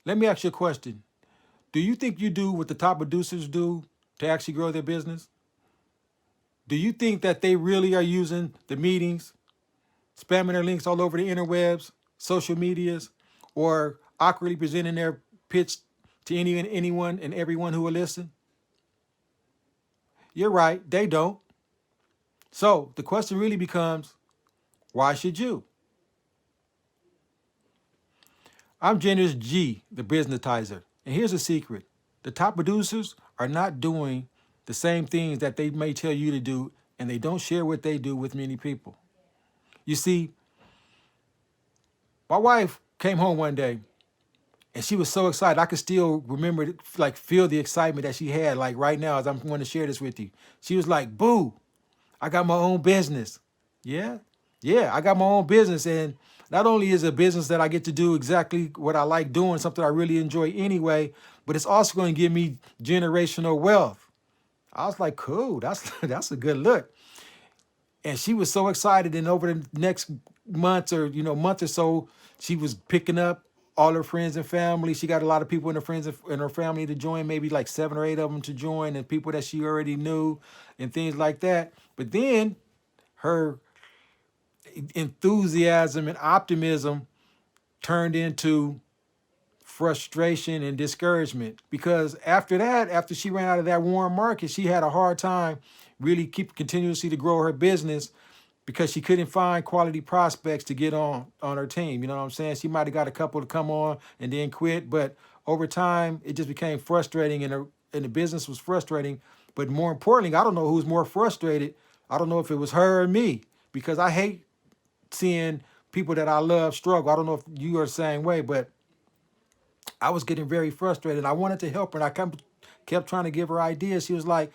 Let me ask you a question. Do you think you do what the top producers do to actually grow their business? Do you think that they really are using the meetings, spamming their links all over the interwebs, social medias, or awkwardly presenting their pitch to anyone and everyone who will listen? You're right, they don't. So the question really becomes, why should you? I'm Jenners G, the businessizer. And here's a secret. The top producers are not doing the same things that they may tell you to do, and they don't share what they do with many people. You see, my wife came home one day and she was so excited. I could still remember, like, feel the excitement that she had, like right now, as I'm going to share this with you. She was like, Boo, I got my own business. Yeah, yeah, I got my own business. And not only is it a business that I get to do exactly what I like doing, something I really enjoy anyway, but it's also going to give me generational wealth. I was like, cool, that's a good look. And she was so excited. And over the next month or month or so, she was picking up all her friends and family. She got a lot of people in her friends and her family to join, maybe like 7 or 8 of them to join, and people that she already knew and things like that. But then her enthusiasm and optimism turned into frustration and discouragement, because after that, after she ran out of that warm market, she had a hard time really keep continuously to grow her business, because she couldn't find quality prospects to get on her team. You know what I'm saying? She might have got a couple to come on and then quit, but over time it just became frustrating, and the business was frustrating. But more importantly, I don't know who's more frustrated. I don't know if it was her or me, because I hate seeing people that I love struggle. I don't know if you are the same way, but I was getting very frustrated. I wanted to help her, and I kept trying to give her ideas. She was like,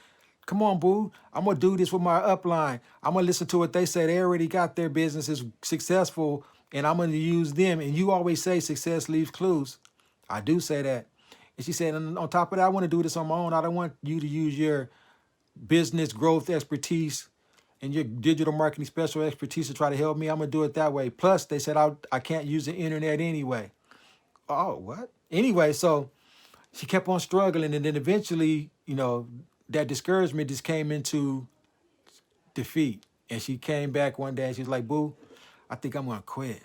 come on, boo. I'm going to do this with my upline. I'm going to listen to what they say. They already got their businesses successful, and I'm going to use them. And you always say success leaves clues. I do say that. And she said, and on top of that, I want to do this on my own. I don't want you to use your business growth expertise and your digital marketing special expertise to try to help me. I'm going to do it that way. Plus, they said I can't use the internet anyway. Oh, what? Anyway, so she kept on struggling, and then eventually, that discouragement just came into defeat. And she came back one day and she was like, Boo, I think I'm gonna quit.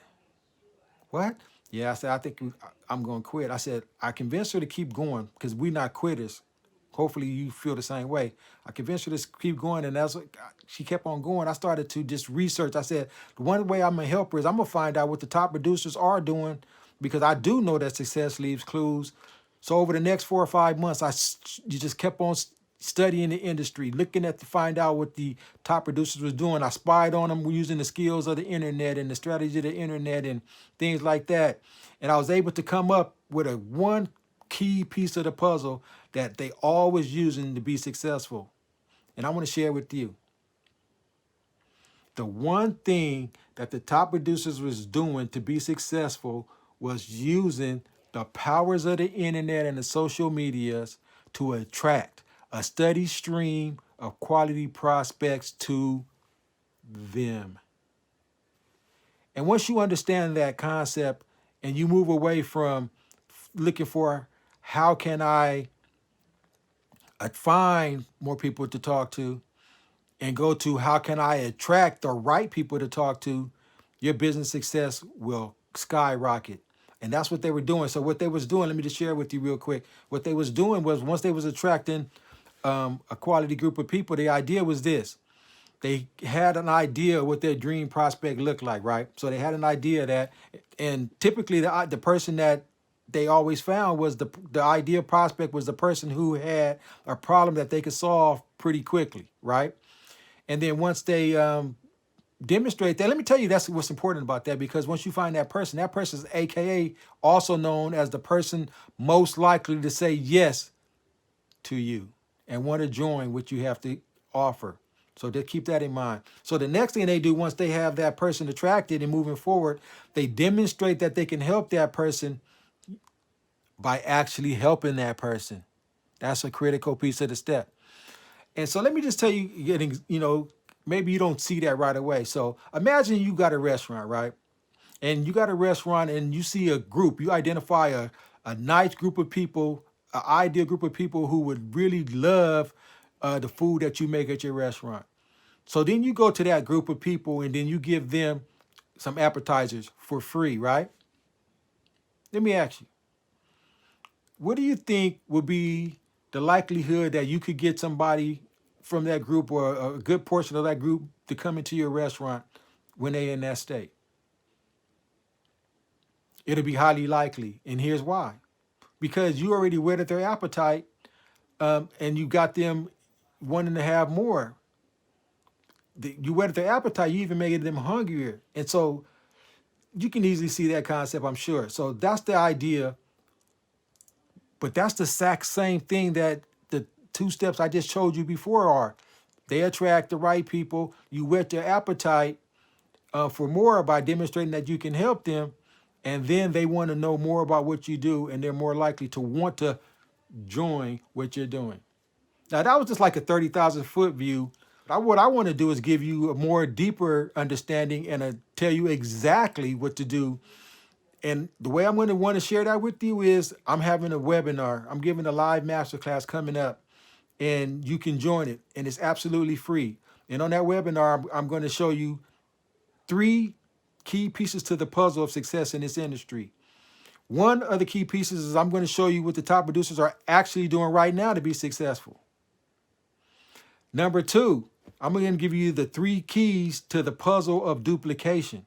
What? Yeah, I said, I think I'm gonna quit. I said, I convinced her to keep going, because we're not quitters. Hopefully you feel the same way. I convinced her to keep going, and that's what she kept on going. I started to just research. I said, the one way I'm gonna help her is I'm gonna find out what the top producers are doing, because I do know that success leaves clues. So over the next 4 or 5 months, you just kept on studying the industry, looking at to find out what the top producers was doing. I spied on them using the skills of the internet and the strategy of the internet and things like that. And I was able to come up with a one key piece of the puzzle that they always using to be successful. And I want to share with you. The one thing that the top producers was doing to be successful was using the powers of the internet and the social medias to attract a steady stream of quality prospects to them. And once you understand that concept and you move away from looking for how can I find more people to talk to, and go to how can I attract the right people to talk to, your business success will skyrocket. And that's what they were doing. So what they was doing, let me just share with you real quick. What they was doing was, once they was attracting a quality group of people, the idea was this. They had an idea of what their dream prospect looked like, right? So they had an idea that, and typically the person that they always found was the ideal prospect was the person who had a problem that they could solve pretty quickly, right? And then once they demonstrate that, let me tell you, that's what's important about that, because once you find that person is AKA also known as the person most likely to say yes to you and want to join what you have to offer. So just keep that in mind. So the next thing they do, once they have that person attracted and moving forward, they demonstrate that they can help that person by actually helping that person. That's a critical piece of the step. And so let me just tell you, maybe you don't see that right away. So imagine you got a restaurant, right? and you got a restaurant and you see a group, you identify a nice group of people, an ideal group of people who would really love the food that you make at your restaurant. So then you go to that group of people and then you give them some appetizers for free, right? Let me ask you, what do you think would be the likelihood that you could get somebody from that group or a good portion of that group to come into your restaurant when they're in that state? It'll be highly likely. And here's why. Because you already whetted their appetite, and you got them wanting to have more. You whetted their appetite, you even made them hungrier. And so you can easily see that concept, I'm sure. So that's the idea. But that's the exact same thing that the two steps I just showed you before are. They attract the right people. You whet their appetite for more by demonstrating that you can help them. And then they want to know more about what you do, and they're more likely to want to join what you're doing. Now, that was just like a 30,000 foot view. What I want to do is give you a more deeper understanding and tell you exactly what to do. And the way I'm going to want to share that with you is I'm having a webinar. I'm giving a live masterclass coming up, and you can join it. And it's absolutely free. And on that webinar, I'm going to show you 3 key pieces to the puzzle of success in this industry. One of the key pieces is I'm going to show you what the top producers are actually doing right now to be successful. Number 2, I'm going to give you the 3 keys to the puzzle of duplication.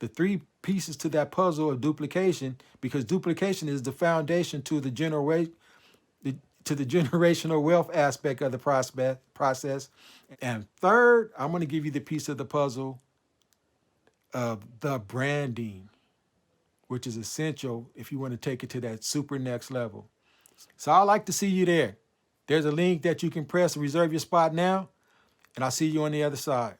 The 3 pieces to that puzzle of duplication, because duplication is the foundation to the generational wealth aspect of the process. And third, I'm going to give you the piece of the puzzle of the branding, which is essential if you want to take it to that super next level. So I'd like to see you there. There's a link that you can press to reserve your spot now, and I'll see you on the other side.